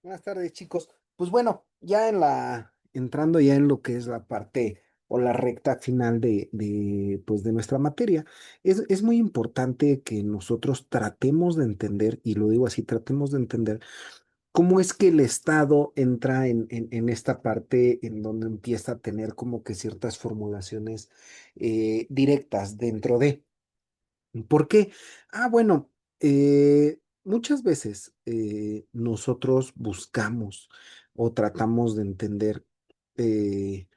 Buenas tardes, chicos. Pues bueno, entrando ya en lo que es la parte o la recta final pues de nuestra materia, es muy importante que nosotros tratemos de entender, y lo digo así, tratemos de entender cómo es que el Estado entra en esta parte en donde empieza a tener como que ciertas formulaciones directas dentro de. ¿Por qué? Bueno, muchas veces nosotros buscamos o tratamos de entender, eh,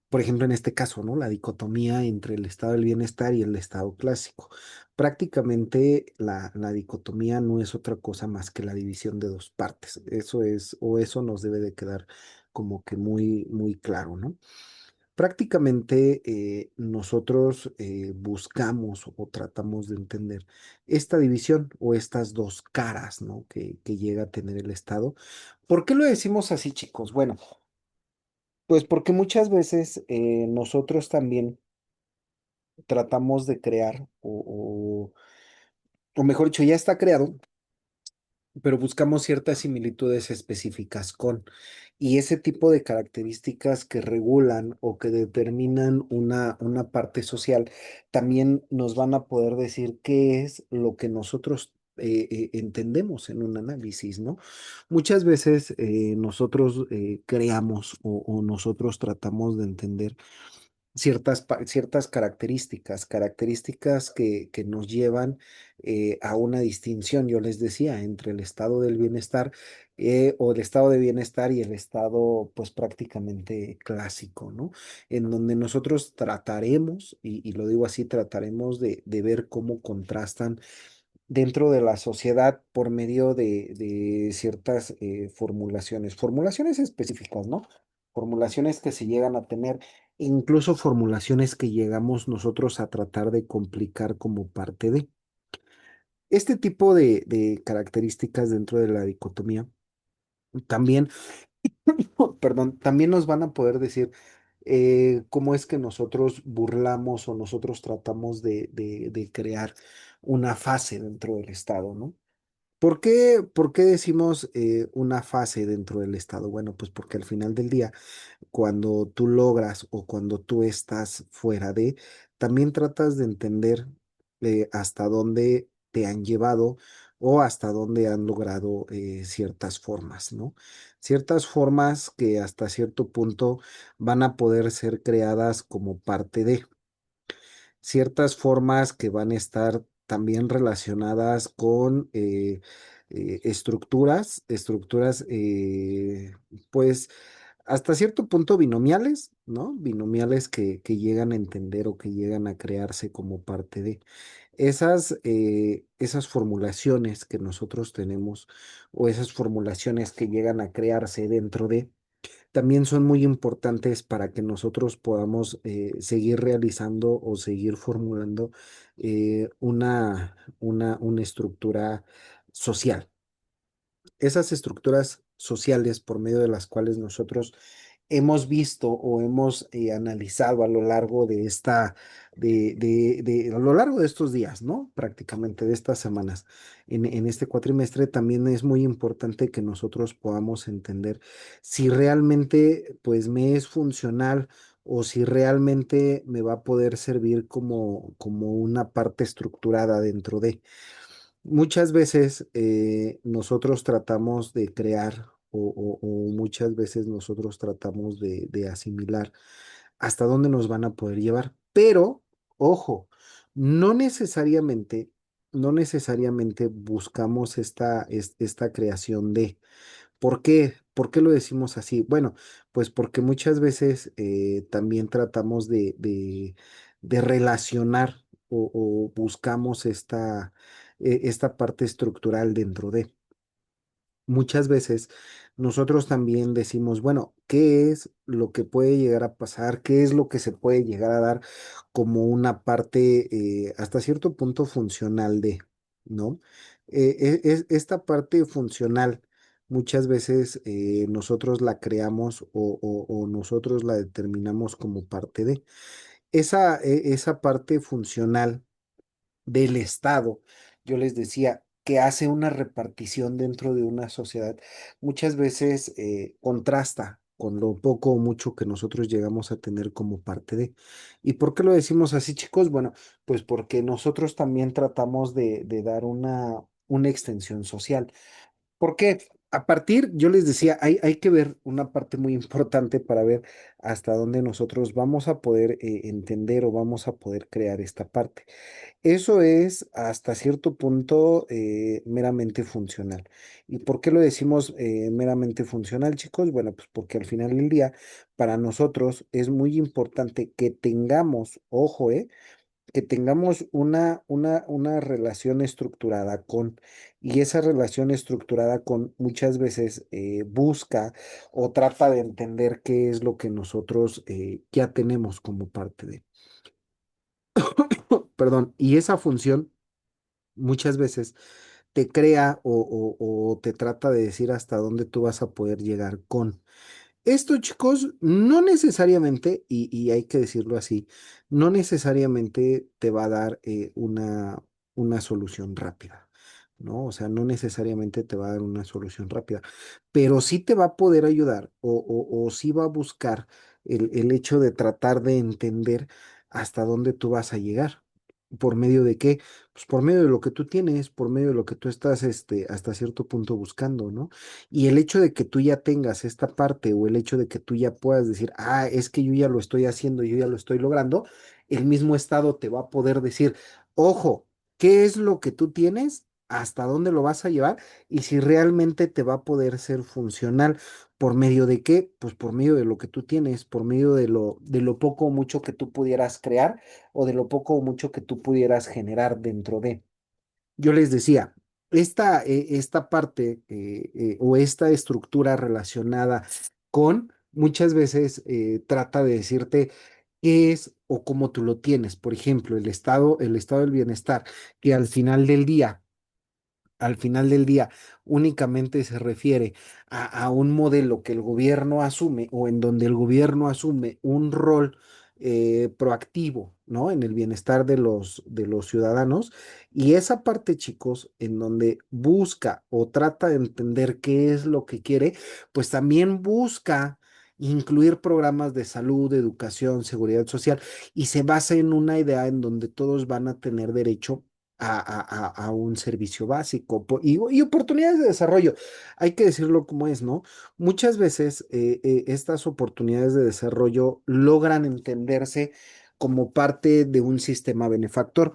por ejemplo, en este caso, ¿no? La dicotomía entre el estado del bienestar y el estado clásico. Prácticamente la dicotomía no es otra cosa más que la división de dos partes. Eso es, o eso nos debe de quedar como que muy, muy claro, ¿no? Prácticamente nosotros buscamos o tratamos de entender esta división o estas dos caras, ¿no? Que llega a tener el Estado. ¿Por qué lo decimos así, chicos? Bueno, pues porque muchas veces nosotros también tratamos de crear, o mejor dicho, ya está creado, pero buscamos ciertas similitudes específicas con, y ese tipo de características que regulan o que determinan una parte social, también nos van a poder decir qué es lo que nosotros entendemos en un análisis, ¿no? Muchas veces nosotros creamos o nosotros tratamos de entender ciertas características que nos llevan a una distinción, yo les decía, entre el estado del bienestar o el estado de bienestar y el estado, pues prácticamente clásico, ¿no? En donde nosotros trataremos, y lo digo así, trataremos de ver cómo contrastan dentro de la sociedad por medio de ciertas formulaciones específicas, ¿no? Formulaciones que se llegan a tener, incluso formulaciones que llegamos nosotros a tratar de complicar como parte de. Este tipo de características dentro de la dicotomía también, perdón, también nos van a poder decir cómo es que nosotros burlamos o nosotros tratamos de crear una fase dentro del Estado, ¿no? ¿Por qué decimos una fase dentro del estado? Bueno, pues porque al final del día, cuando tú logras o cuando tú estás fuera de, también tratas de entender hasta dónde te han llevado o hasta dónde han logrado ciertas formas, ¿no? Ciertas formas que hasta cierto punto van a poder ser creadas como parte de ciertas formas que van a estar también relacionadas con estructuras, pues hasta cierto punto binomiales, ¿no? Binomiales que llegan a entender o que llegan a crearse como parte de esas formulaciones que nosotros tenemos o esas formulaciones que llegan a crearse dentro de también son muy importantes para que nosotros podamos seguir realizando o seguir formulando una estructura social. Esas estructuras sociales por medio de las cuales nosotros hemos visto o hemos analizado a lo largo a lo largo de estos días, ¿no? Prácticamente de estas semanas, en este cuatrimestre, también es muy importante que nosotros podamos entender si realmente, pues, me es funcional o si realmente me va a poder servir como una parte estructurada dentro de. Muchas veces nosotros tratamos de crear o muchas veces nosotros tratamos de asimilar hasta dónde nos van a poder llevar. Pero, ojo, no necesariamente, no necesariamente buscamos esta creación de. ¿Por qué? ¿Por qué lo decimos así? Bueno, pues porque muchas veces también tratamos de relacionar o buscamos esta parte estructural dentro de. Muchas veces nosotros también decimos, bueno, ¿qué es lo que puede llegar a pasar? ¿Qué es lo que se puede llegar a dar como una parte hasta cierto punto funcional de, ¿no? Esta parte funcional muchas veces nosotros la creamos o nosotros la determinamos como parte de. Esa parte funcional del Estado, yo les decía. que hace una repartición dentro de una sociedad, muchas veces contrasta con lo poco o mucho que nosotros llegamos a tener como parte de. ¿Y por qué lo decimos así, chicos? Bueno, pues porque nosotros también tratamos de dar una extensión social. Porque a partir, yo les decía, hay que ver una parte muy importante para ver hasta dónde nosotros vamos a poder entender o vamos a poder crear esta parte. Eso es hasta cierto punto meramente funcional. ¿Y por qué lo decimos meramente funcional, chicos? Bueno, pues porque al final del día, para nosotros es muy importante que tengamos, ojo, que tengamos una relación estructurada con, y esa relación estructurada con muchas veces busca o trata de entender qué es lo que nosotros ya tenemos como parte de, perdón, y esa función muchas veces te crea o te trata de decir hasta dónde tú vas a poder llegar con. Esto, chicos, no necesariamente, y hay que decirlo así, no necesariamente te va a dar una solución rápida, ¿no? O sea, no necesariamente te va a dar una solución rápida, pero sí te va a poder ayudar o sí va a buscar el hecho de tratar de entender hasta dónde tú vas a llegar. ¿Por medio de qué? Pues por medio de lo que tú tienes, por medio de lo que tú estás, hasta cierto punto buscando, ¿no? Y el hecho de que tú ya tengas esta parte o el hecho de que tú ya puedas decir, ah, es que yo ya lo estoy haciendo, yo ya lo estoy logrando, el mismo estado te va a poder decir, ojo, ¿qué es lo que tú tienes? ¿Hasta dónde lo vas a llevar? Y si realmente te va a poder ser funcional. ¿Por medio de qué? Pues por medio de lo que tú tienes, por medio de lo poco o mucho que tú pudieras crear o de lo poco o mucho que tú pudieras generar dentro de. Yo les decía, esta parte o esta estructura relacionada con muchas veces trata de decirte qué es o cómo tú lo tienes. Por ejemplo, el estado del bienestar, que al final del día únicamente se refiere a un modelo que el gobierno asume o en donde el gobierno asume un rol proactivo, ¿no? En el bienestar de los ciudadanos. Y esa parte, chicos, en donde busca o trata de entender qué es lo que quiere, pues también busca incluir programas de salud, educación, seguridad social, y se basa en una idea en donde todos van a tener derecho a un servicio básico y oportunidades de desarrollo. Hay que decirlo como es, ¿no? Muchas veces estas oportunidades de desarrollo logran entenderse como parte de un sistema benefactor.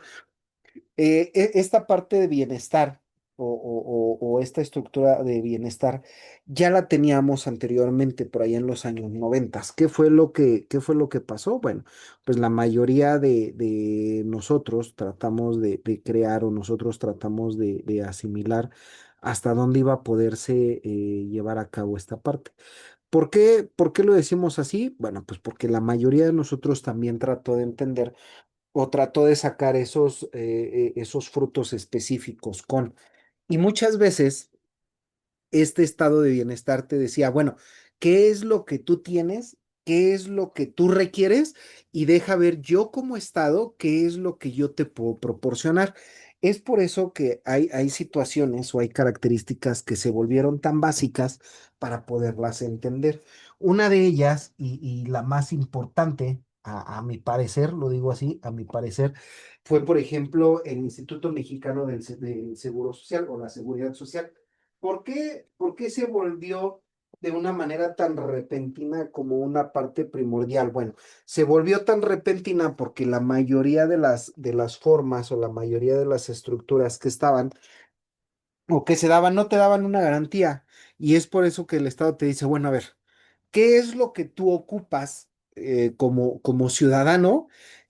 Esta parte de bienestar o esta estructura de bienestar ya la teníamos anteriormente por ahí en los años 90. ¿Qué fue lo que pasó? Bueno, pues la mayoría de nosotros tratamos de crear o nosotros tratamos de asimilar hasta dónde iba a poderse llevar a cabo esta parte. ¿Por qué lo decimos así? Bueno, pues porque la mayoría de nosotros también trató de entender o trató de sacar esos frutos específicos con. Y muchas veces este estado de bienestar te decía, bueno, ¿qué es lo que tú tienes? ¿Qué es lo que tú requieres? Y deja ver yo como estado qué es lo que yo te puedo proporcionar. Es por eso que hay situaciones o hay características que se volvieron tan básicas para poderlas entender. Una de ellas, y la más importante, a mi parecer, lo digo así, a mi parecer, fue, por ejemplo, el Instituto Mexicano del Seguro Social o la Seguridad Social. ¿Por qué se volvió de una manera tan repentina como una parte primordial? Bueno, se volvió tan repentina porque la mayoría de las formas o la mayoría de las estructuras que estaban o que se daban no te daban una garantía. Y es por eso que el Estado te dice, bueno, a ver, ¿qué es lo que tú ocupas como ciudadano?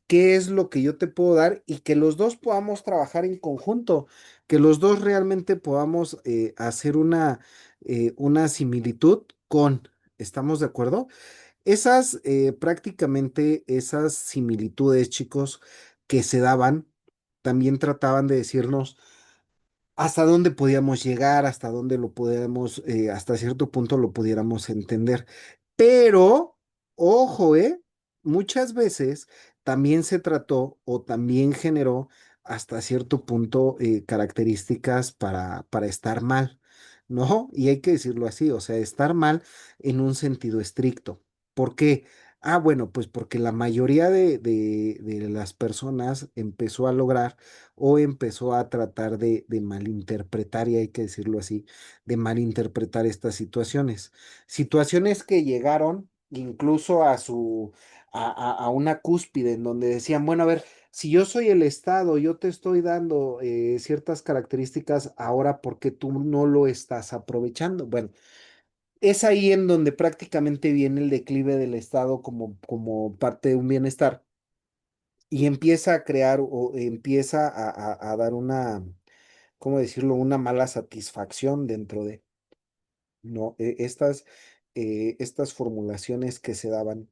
¿Qué es lo que yo te puedo dar? Y que los dos podamos trabajar en conjunto, que los dos realmente podamos hacer una similitud con, ¿estamos de acuerdo? Prácticamente esas similitudes, chicos, que se daban, también trataban de decirnos hasta dónde podíamos llegar, hasta dónde lo podíamos, hasta cierto punto lo pudiéramos entender. Pero, ojo, muchas veces también se trató o también generó hasta cierto punto características para estar mal, ¿no? Y hay que decirlo así, o sea, estar mal en un sentido estricto. ¿Por qué? Ah, bueno, pues porque la mayoría de las personas empezó a lograr o empezó a tratar de malinterpretar, y hay que decirlo así, de malinterpretar estas situaciones. Situaciones que llegaron incluso a una cúspide en donde decían, bueno, a ver, si yo soy el Estado, yo te estoy dando ciertas características, ahora ¿por qué tú no lo estás aprovechando? Bueno, es ahí en donde prácticamente viene el declive del Estado como parte de un bienestar y empieza a crear o empieza a dar una, ¿cómo decirlo?, una mala satisfacción dentro de, ¿no? Estas formulaciones que se daban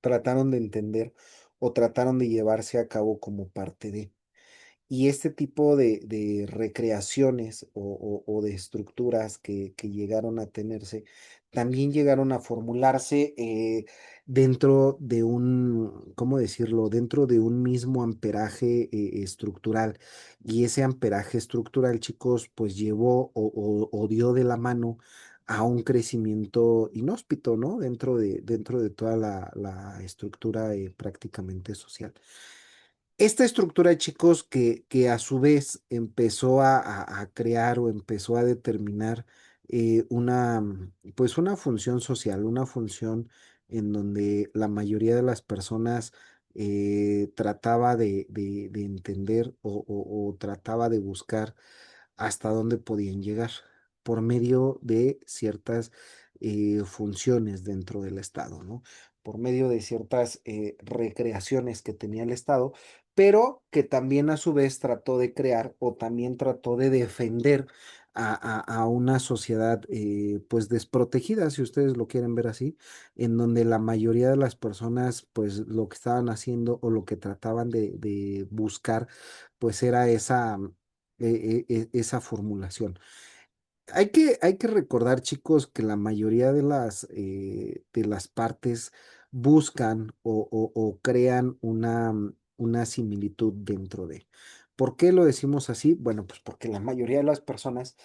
trataron de entender o trataron de llevarse a cabo como parte de. Y este tipo de recreaciones o de estructuras que llegaron a tenerse, también llegaron a formularse dentro de un, ¿cómo decirlo? Dentro de un mismo amperaje estructural. Y ese amperaje estructural, chicos, pues llevó o dio de la mano a un crecimiento inhóspito, ¿no? Dentro de toda la estructura prácticamente social. Esta estructura, chicos, que a su vez empezó a crear o empezó a determinar pues una función social, una función en donde la mayoría de las personas trataba de entender o trataba de buscar hasta dónde podían llegar por medio de ciertas funciones dentro del Estado, ¿no? Por medio de ciertas recreaciones que tenía el Estado, pero que también a su vez trató de crear o también trató de defender a una sociedad pues desprotegida, si ustedes lo quieren ver así, en donde la mayoría de las personas pues lo que estaban haciendo o lo que trataban de buscar pues era esa formulación. Hay que recordar, chicos, que la mayoría de las partes buscan o crean una similitud dentro de. ¿Por qué lo decimos así? Bueno, pues porque la mayoría de las personas,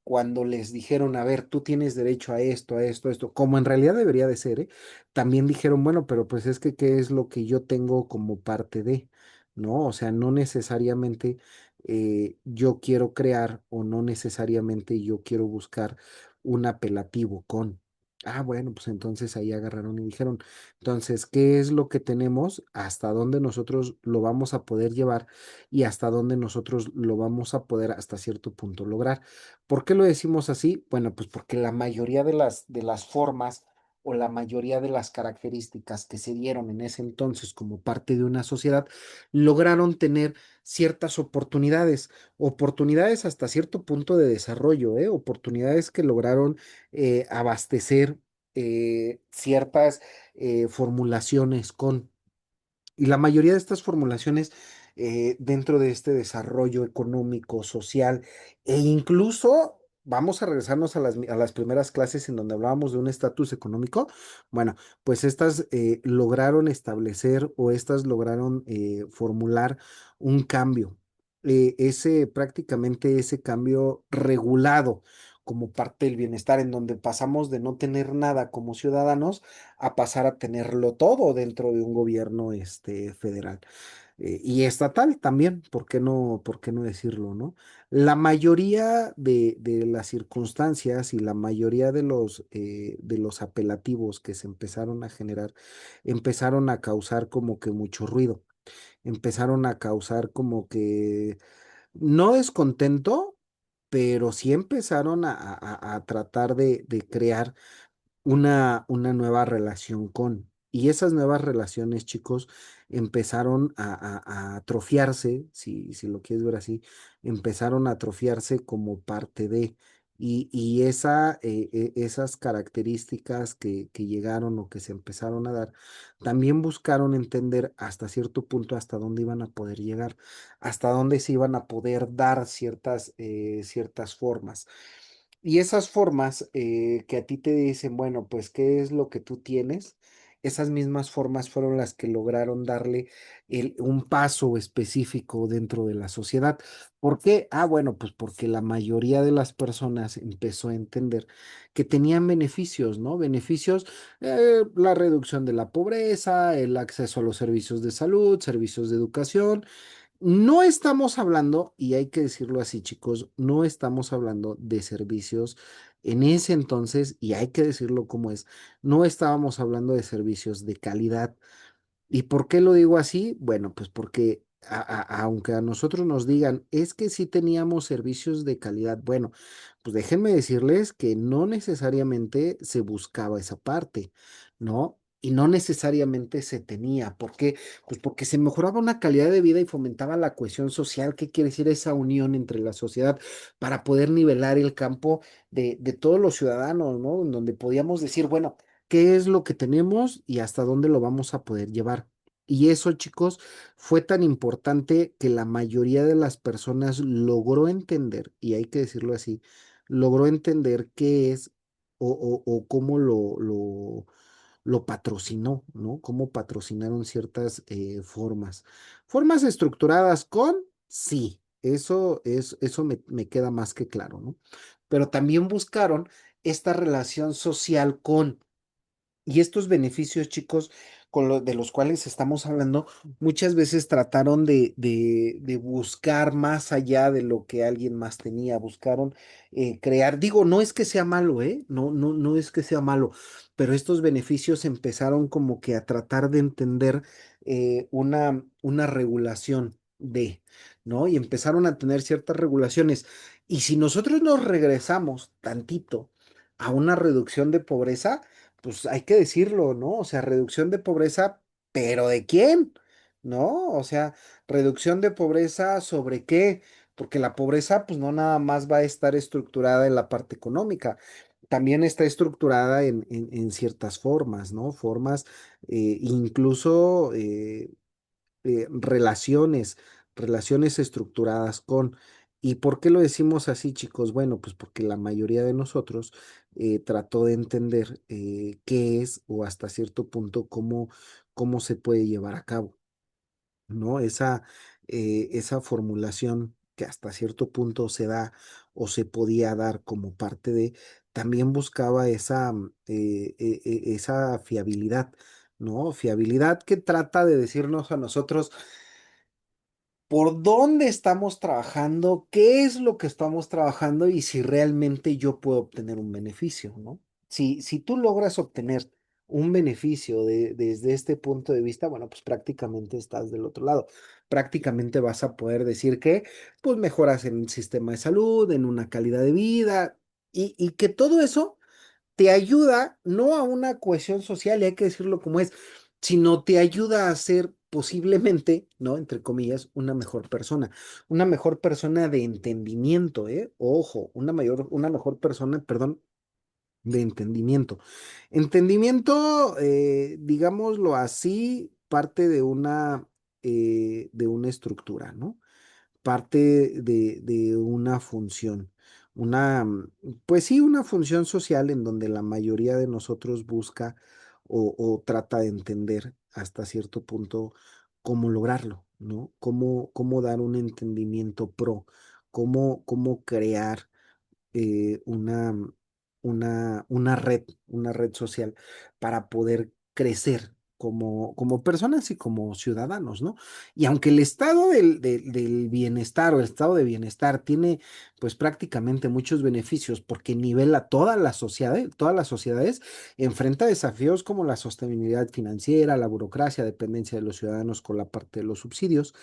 cuando les dijeron, a ver, tú tienes derecho a esto, a esto, a esto, como en realidad debería de ser, también dijeron, bueno, pero pues es que, ¿qué es lo que yo tengo como parte de? ¿No? O sea, no necesariamente yo quiero crear o no necesariamente yo quiero buscar un apelativo con. Ah, bueno, pues entonces ahí agarraron y dijeron, entonces, ¿qué es lo que tenemos? ¿Hasta dónde nosotros lo vamos a poder llevar y hasta dónde nosotros lo vamos a poder hasta cierto punto lograr? ¿Por qué lo decimos así? Bueno, pues porque la mayoría de las formas o la mayoría de las características que se dieron en ese entonces como parte de una sociedad lograron tener ciertas oportunidades, oportunidades hasta cierto punto de desarrollo, oportunidades que lograron abastecer ciertas formulaciones con. Y la mayoría de estas formulaciones dentro de este desarrollo económico, social e incluso vamos a regresarnos a las primeras clases en donde hablábamos de un estatus económico. Bueno, pues estas lograron establecer o estas lograron formular un cambio. Prácticamente ese cambio regulado como parte del bienestar, en donde pasamos de no tener nada como ciudadanos a pasar a tenerlo todo dentro de un gobierno federal y estatal también, ¿por qué no decirlo, no? La mayoría de las circunstancias y la mayoría de los apelativos que se empezaron a generar, empezaron a causar como que mucho ruido, empezaron a causar como que no descontento, pero sí empezaron a tratar de crear una nueva relación con. Y esas nuevas relaciones, chicos, empezaron a atrofiarse, si lo quieres ver así, empezaron a atrofiarse como parte de. Y esas características que llegaron o que se empezaron a dar, también buscaron entender hasta cierto punto hasta dónde iban a poder llegar, hasta dónde se iban a poder dar ciertas formas. Y esas formas que a ti te dicen, bueno, pues, ¿qué es lo que tú tienes? esas mismas formas fueron las que lograron darle un paso específico dentro de la sociedad. ¿Por qué? Ah, bueno, pues porque la mayoría de las personas empezó a entender que tenían beneficios, ¿no? Beneficios, la reducción de la pobreza, el acceso a los servicios de salud, servicios de educación. No estamos hablando, y hay que decirlo así, chicos, no estamos hablando de servicios en ese entonces, y hay que decirlo como es, no estábamos hablando de servicios de calidad. ¿Y por qué lo digo así? Bueno, pues porque aunque a nosotros nos digan, es que sí teníamos servicios de calidad, bueno, pues déjenme decirles que no necesariamente se buscaba esa parte, ¿no? Y no necesariamente se tenía. ¿Por qué? Pues porque se mejoraba una calidad de vida y fomentaba la cohesión social. ¿Qué quiere decir esa unión entre la sociedad para poder nivelar el campo de todos los ciudadanos, ¿no? En donde podíamos decir, bueno, qué es lo que tenemos y hasta dónde lo vamos a poder llevar. Y eso, chicos, fue tan importante que la mayoría de las personas logró entender, y hay que decirlo así, logró entender qué es o cómo lo patrocinó, ¿no? Cómo patrocinaron ciertas formas. Formas estructuradas con, sí, eso me queda más que claro, ¿no? Pero también buscaron esta relación social con y estos beneficios, chicos, de los cuales estamos hablando, muchas veces trataron de buscar más allá de lo que alguien más tenía, buscaron crear, digo, no es que sea malo, ¿eh? No, no, no es que sea malo, pero estos beneficios empezaron como que a tratar de entender una regulación de, ¿no? Y empezaron a tener ciertas regulaciones. Y si nosotros nos regresamos tantito a una reducción de pobreza, pues hay que decirlo, ¿no? O sea, reducción de pobreza, pero ¿de quién? ¿No? O sea, reducción de pobreza sobre qué? Porque la pobreza, pues no nada más va a estar estructurada en la parte económica, también está estructurada en ciertas formas, ¿no? Formas, incluso relaciones estructuradas con. ¿Y por qué lo decimos así, chicos? Bueno, pues porque la mayoría de nosotros trató de entender qué es o hasta cierto punto cómo se puede llevar a cabo, ¿no? Esa formulación que hasta cierto punto se da o se podía dar como parte de, también buscaba esa fiabilidad, ¿no? Fiabilidad que trata de decirnos a nosotros por dónde estamos trabajando, qué es lo que estamos trabajando y si realmente yo puedo obtener un beneficio, ¿no? Si tú logras obtener un beneficio desde este punto de vista, bueno, pues prácticamente estás del otro lado. Prácticamente vas a poder decir que, pues mejoras en el sistema de salud, en una calidad de vida y que todo eso te ayuda no a una cohesión social, y hay que decirlo como es, sino te ayuda a ser posiblemente, ¿no? Entre comillas, una mejor persona de entendimiento, ¿eh? Ojo, una mejor persona, perdón, de entendimiento. Entendimiento, digámoslo así, parte de una estructura, ¿no? Parte de una función, pues sí, una función social en donde la mayoría de nosotros busca o trata de entender hasta cierto punto cómo lograrlo, ¿no? Cómo dar un entendimiento pro, cómo crear eh, una, una red social para poder crecer como personas y como ciudadanos, ¿no? Y aunque el estado del bienestar o el estado de bienestar tiene pues prácticamente muchos beneficios porque nivela todas las sociedades, enfrenta desafíos como la sostenibilidad financiera, la burocracia, dependencia de los ciudadanos con la parte de los subsidios.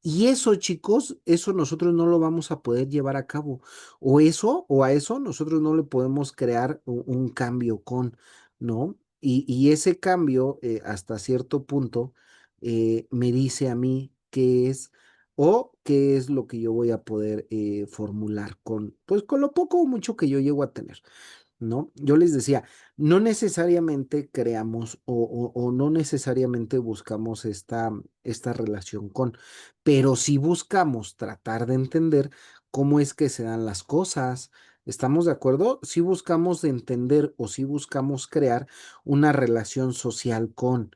Y eso, chicos, eso nosotros no lo vamos a poder llevar a cabo. O a eso nosotros no le podemos crear un cambio con, ¿no? Y ese cambio, hasta cierto punto, me dice a mí qué es o qué es lo que yo voy a poder formular pues con lo poco o mucho que yo llego a tener. ¿No? Yo les decía, no necesariamente creamos o no necesariamente buscamos esta relación con, pero sí buscamos tratar de entender cómo es que se dan las cosas. ¿Estamos de acuerdo? Si buscamos entender o si buscamos crear una relación social con.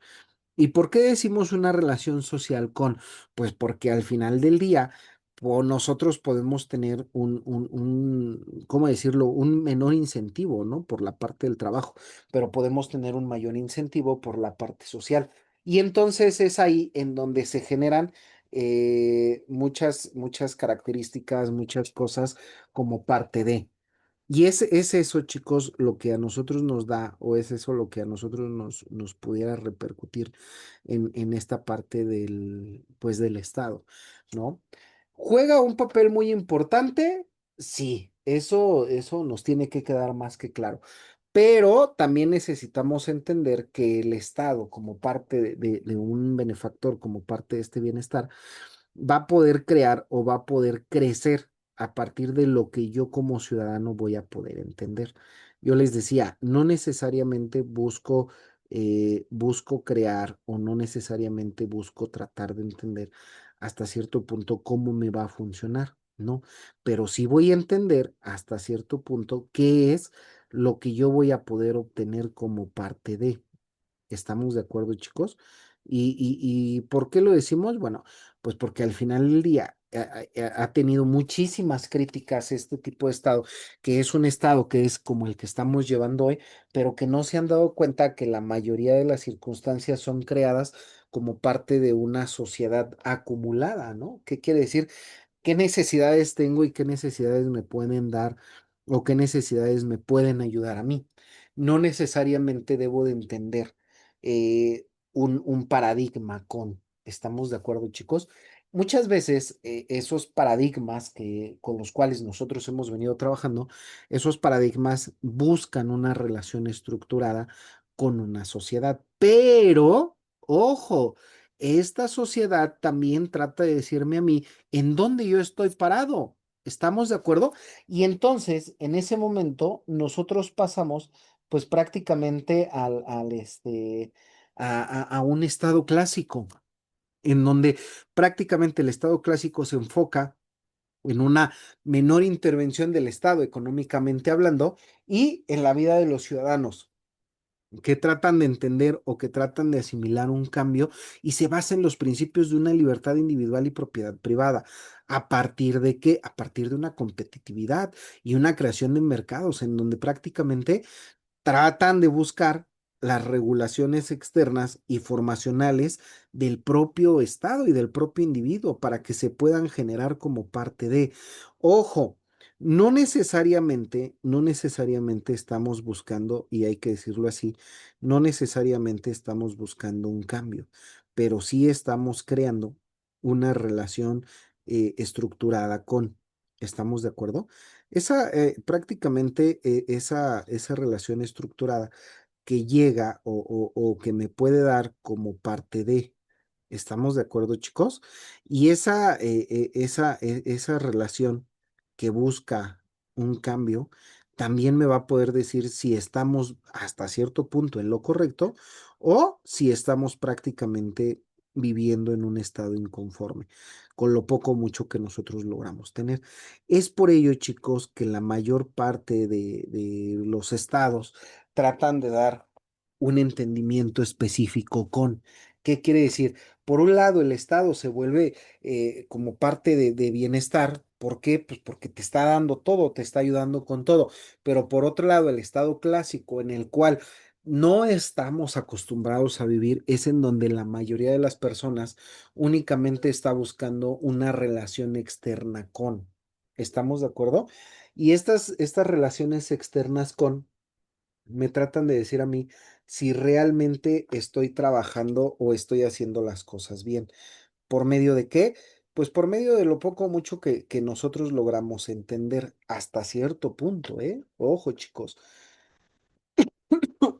¿Y por qué decimos una relación social con? Pues porque al final del día, nosotros podemos tener ¿cómo decirlo? Un menor incentivo, ¿no? Por la parte del trabajo, pero podemos tener un mayor incentivo por la parte social. Y entonces es ahí en donde se generan muchas características, muchas cosas como parte de. Y es eso, chicos, lo que a nosotros nos da, o es eso lo que a nosotros nos pudiera repercutir en esta parte pues, del Estado, ¿no? ¿Juega un papel muy importante? Sí, eso nos tiene que quedar más que claro. Pero también necesitamos entender que el Estado, como parte de un benefactor, como parte de este bienestar, va a poder crear o va a poder crecer a partir de lo que yo como ciudadano voy a poder entender. Yo les decía, no necesariamente busco crear o no necesariamente busco tratar de entender hasta cierto punto cómo me va a funcionar, ¿no? Pero sí voy a entender hasta cierto punto qué es lo que yo voy a poder obtener como parte de. ¿Estamos de acuerdo, chicos? ¿Y por qué lo decimos? Bueno, pues porque al final del día ha tenido muchísimas críticas este tipo de Estado, que es un Estado que es como el que estamos llevando hoy, pero que no se han dado cuenta que la mayoría de las circunstancias son creadas como parte de una sociedad acumulada, ¿no? ¿Qué quiere decir? ¿Qué necesidades tengo y qué necesidades me pueden dar o qué necesidades me pueden ayudar a mí? No necesariamente debo de entender un paradigma con. ¿Estamos de acuerdo, chicos? Muchas veces esos paradigmas con los cuales nosotros hemos venido trabajando, esos paradigmas buscan una relación estructurada con una sociedad, pero, ojo, esta sociedad también trata de decirme a mí en dónde yo estoy parado. ¿Estamos de acuerdo? Y entonces, en ese momento, nosotros pasamos, pues prácticamente a un estado clásico, en donde prácticamente el estado clásico se enfoca en una menor intervención del Estado económicamente hablando y en la vida de los ciudadanos que tratan de entender o que tratan de asimilar un cambio y se basa en los principios de una libertad individual y propiedad privada. ¿A partir de qué? A partir de una competitividad y una creación de mercados en donde prácticamente tratan de buscar las regulaciones externas y formacionales del propio Estado y del propio individuo para que se puedan generar como parte de. Ojo, no necesariamente estamos buscando, y hay que decirlo así, no necesariamente estamos buscando un cambio, pero sí estamos creando una relación estructurada con. ¿Estamos de acuerdo? Prácticamente esa relación estructurada que llega o que me puede dar como parte de. ¿Estamos de acuerdo, chicos? Y esa relación que busca un cambio también me va a poder decir si estamos hasta cierto punto en lo correcto o si estamos prácticamente viviendo en un estado inconforme, con lo poco o mucho que nosotros logramos tener. Es por ello, chicos, que la mayor parte de los estados tratan de dar un entendimiento específico con. ¿Qué quiere decir? Por un lado, el Estado se vuelve como parte de bienestar. ¿Por qué? Pues porque te está dando todo, te está ayudando con todo. Pero por otro lado, el Estado clásico en el cual no estamos acostumbrados a vivir es en donde la mayoría de las personas únicamente está buscando una relación externa con. ¿Estamos de acuerdo? Y estas relaciones externas con me tratan de decir a mí si realmente estoy trabajando o estoy haciendo las cosas bien. ¿Por medio de qué? Pues por medio de lo poco o mucho que nosotros logramos entender hasta cierto punto, ¿eh? Ojo, chicos,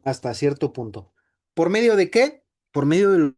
hasta cierto punto. ¿Por medio de qué? Por medio de